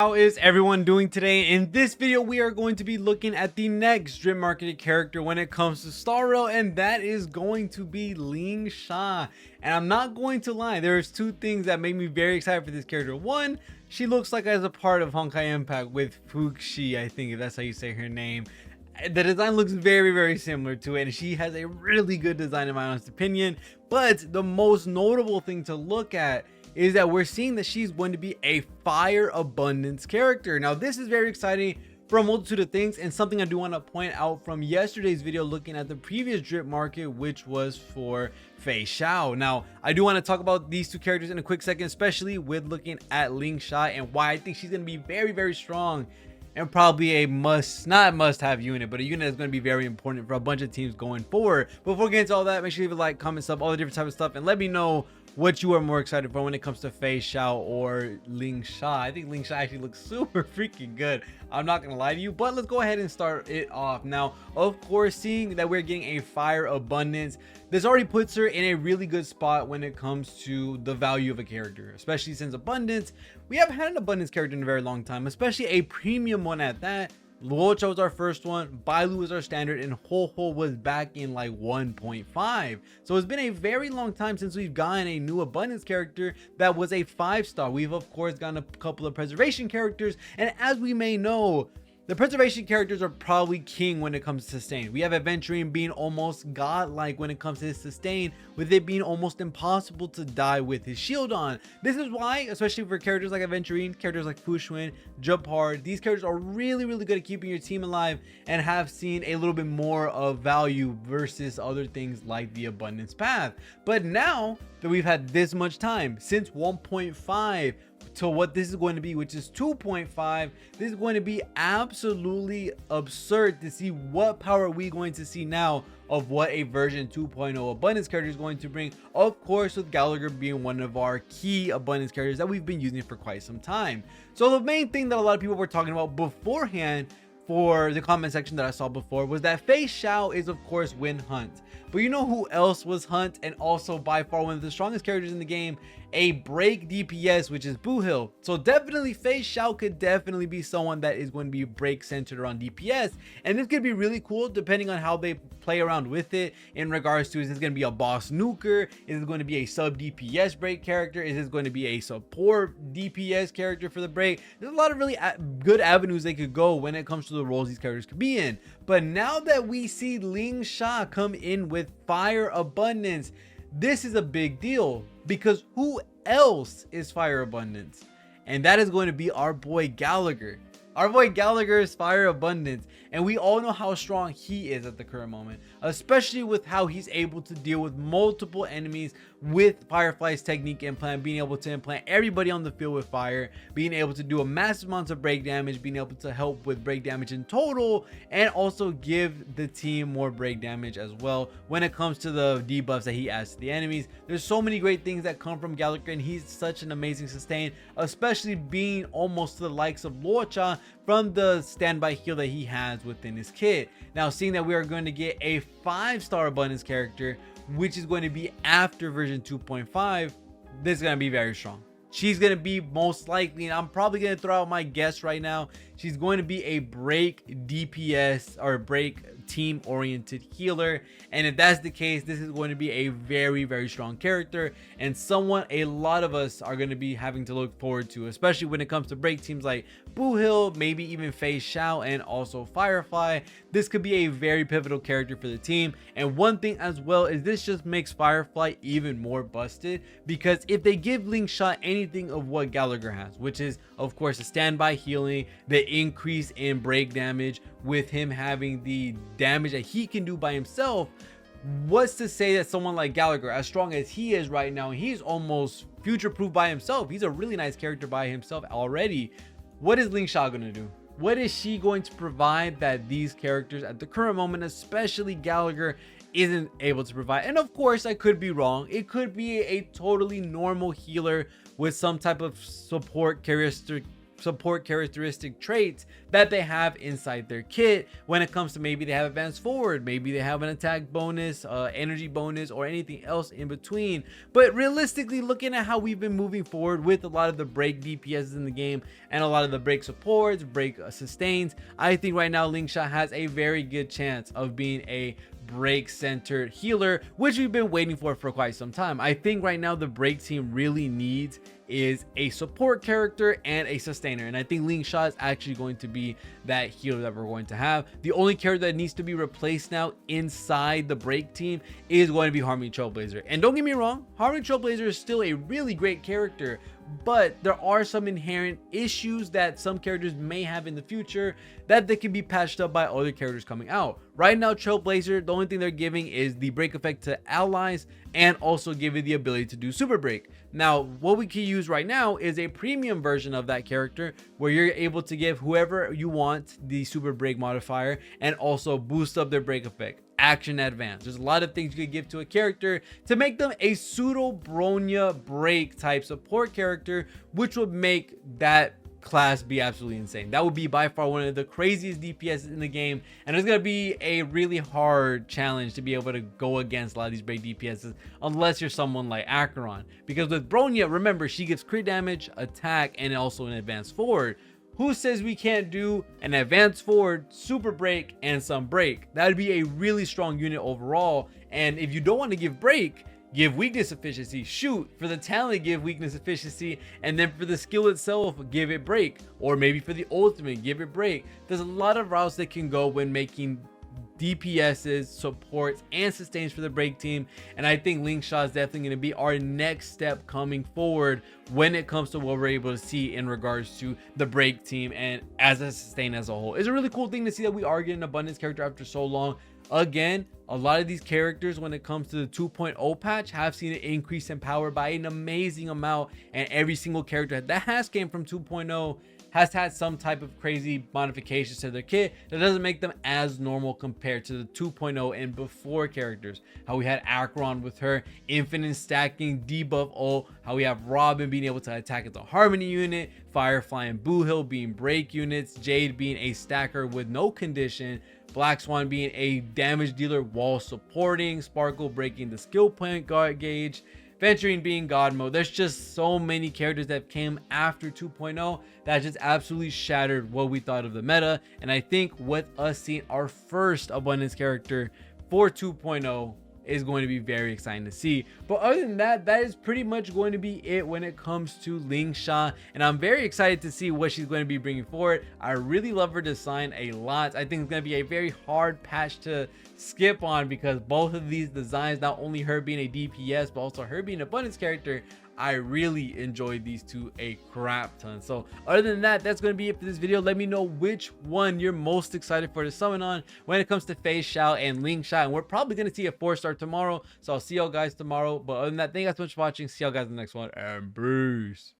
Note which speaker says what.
Speaker 1: How is everyone doing today? In this video, we are going to be looking at the next drip marketed character when it comes to Star Rail, and that is going to be LINGSHA. And I'm not going to lie, there's two things that make me very excited for this character. One, she looks like as a part of Honkai Impact with Fuxi, I think, if that's how you say her name. The design looks very similar to it, and she has a really good design in my honest opinion. But the most notable thing to look at is that we're seeing that she's going to be a fire abundance character. Now this is very exciting for a multitude of things, and something I do want to point out from yesterday's video looking at the previous drip market, which was for Fei Xiao. Now I do want to talk about these two characters in a quick second, especially with looking at LINGSHA and why I think she's going to be very strong and probably a not must have unit, but a unit that's going to be very important for a bunch of teams going forward. Before we get into all that, make sure you leave a like, comment, sub, all the different type of stuff, and let me know what you are more excited for when it comes to Fei Xiao or LINGSHA. I think LINGSHA actually looks super freaking good, I'm not gonna lie to you. But let's go ahead and start it off. Now of course, seeing that we're getting a fire abundance, this already puts her in a really good spot when it comes to the value of a character, especially since abundance, we haven't had an abundance character in a very long time, especially a premium one at that. Luocha was our first one, Bailu was our standard, and HOHO was back in like 1.5. So it's been a very long time since we've gotten a new abundance character that was a 5-star. We've of course gotten a couple of preservation characters, and as we may know, the preservation characters are probably king when it comes to sustain. We have Aventurine being almost godlike when it comes to his sustain, with it being almost impossible to die with his shield on. This is why, especially for characters like Aventurine, characters like Fushun, Jump Hard, these characters are really good at keeping your team alive and have seen a little bit more of value versus other things like the abundance path. But now that we've had this much time, since 1.5 to what this is going to be, which is 2.5, this is going to be absolutely absurd to see what power are we going to see now of what a version 2.0 abundance character is going to bring, of course with Gallagher being one of our key abundance characters that we've been using for quite some time. So the main thing that a lot of people were talking about beforehand for the comment section that I saw before was that Fei Xiao is of course Win Hunt. But you know who else was Hunt, and also by far one of the strongest characters in the game, a break DPS, which is Boohill. So definitely Fei Xiao could definitely be someone that is going to be break centered around DPS, and this could be really cool depending on how they play around with it in regards to, is this going to be a boss nuker, is it going to be a sub DPS break character, is this going to be a support DPS character for the break. There's a lot of really good avenues they could go when it comes to the roles these characters could be in. But now that we see LINGSHA come in with fire abundance, this is a big deal, because who else is fire abundance? And that is going to be our boy Gallagher. Our boy Gallagher is fire abundance, and we all know how strong he is at the current moment, especially with how he's able to deal with multiple enemies with Firefly's technique implant, being able to implant everybody on the field with fire, being able to do a massive amount of break damage, being able to help with break damage in total, and also give the team more break damage as well when it comes to the debuffs that he adds to the enemies. There's so many great things that come from Gallagher, and he's such an amazing sustain, especially being almost to the likes of Luocha from the standby heal that he has within his kit. Now seeing that we are going to get a 5-star abundance character, which is going to be after version 2.5, this is going to be very strong. She's going to be most likely, and I'm probably going to throw out my guess right now, she's going to be a break DPS or break team oriented healer. And if that's the case, this is going to be a very strong character, and someone a lot of us are going to be having to look forward to, especially when it comes to break teams like Boohill, maybe even Fei Xiao, and also Firefly. This could be a very pivotal character for the team. And one thing as well is this just makes Firefly even more busted, because if they give LINGSHA anything of what Gallagher has, which is of course a standby healing, the increase in break damage with him having the damage that he can do by himself, what's to say that someone like Gallagher, as strong as he is right now, he's almost future proof by himself, he's a really nice character by himself already, what is LINGSHA going to do? What is she going to provide that these characters at the current moment, especially Gallagher, isn't able to provide? And of course I could be wrong, it could be a totally normal healer with some type of support characteristic support characteristic traits that they have inside their kit when it comes to maybe they have advanced forward, maybe they have an attack bonus, energy bonus, or anything else in between. But realistically, looking at how we've been moving forward with a lot of the break DPSs in the game and a lot of the break supports, break sustains, I think right now LINGSHA has a very good chance of being a break centered healer, which we've been waiting for quite some time. I think right now the break team really needs is a support character and a sustainer, and I think LINGSHA is actually going to be that healer that we're going to have. The only character that needs to be replaced now inside the break team is going to be Harmony Trailblazer. And don't get me wrong, Harmony Trailblazer is still a really great character, but there are some inherent issues that some characters may have in the future that they can be patched up by other characters coming out. Right now, Trailblazer, the only thing they're giving is the break effect to allies and also giving the ability to do super break. Now, what we can use right now is a premium version of that character where you're able to give whoever you want the super break modifier and also boost up their break effect. Action advance. There's a lot of things you could give to a character to make them a pseudo Bronya break type support character, which would make that class be absolutely insane. That would be by far one of the craziest DPS in the game, and it's gonna be a really hard challenge to be able to go against a lot of these break DPSs unless you're someone like Acheron, because with Bronya, remember, she gives crit damage, attack, and also an advance forward. Who says we can't do an advance forward, super break, and some break? That would be a really strong unit overall. And if you don't want to give break, give weakness efficiency. Shoot, for the talent, give weakness efficiency, and then for the skill itself, give it break. Or maybe for the ultimate, give it break. There's a lot of routes that can go when making DPSs, supports, and sustains for the break team, and I think LINGSHA is definitely going to be our next step coming forward when it comes to what we're able to see in regards to the break team and as a sustain as a whole. It's a really cool thing to see that we are getting an abundance character after so long. Again, a lot of these characters when it comes to the 2.0 patch have seen an increase in power by an amazing amount, and every single character that has came from 2.0 has had some type of crazy modifications to their kit that doesn't make them as normal compared to the 2.0 and before characters. How we had Acheron with her infinite stacking debuff ult, how we have Robin being able to attack as a Harmony unit, Firefly and Boohill being break units, Jade being a stacker with no condition, Black Swan being a damage dealer while supporting, Sparkle breaking the skill point guard gauge, Venturing being God mode. There's just so many characters that came after 2.0 that just absolutely shattered what we thought of the meta. And I think with us seeing our first abundance character for 2.0 is going to be very exciting to see. But other than that, that is pretty much going to be it when it comes to LINGSHA, and I'm very excited to see what she's going to be bringing forward. I really love her design a lot. I think it's going to be a very hard patch to skip on because both of these designs, not only her being a DPS but also her being an abundance character, I really enjoyed these two a crap ton. So other than that, that's going to be it for this video. Let me know which one you're most excited for to summon on when it comes to Fei Xiao and LINGSHA, and we're probably going to see a 4-star tomorrow, so I'll see y'all guys tomorrow. But other than that, thank you guys so much for watching. See y'all guys in the next one, and peace.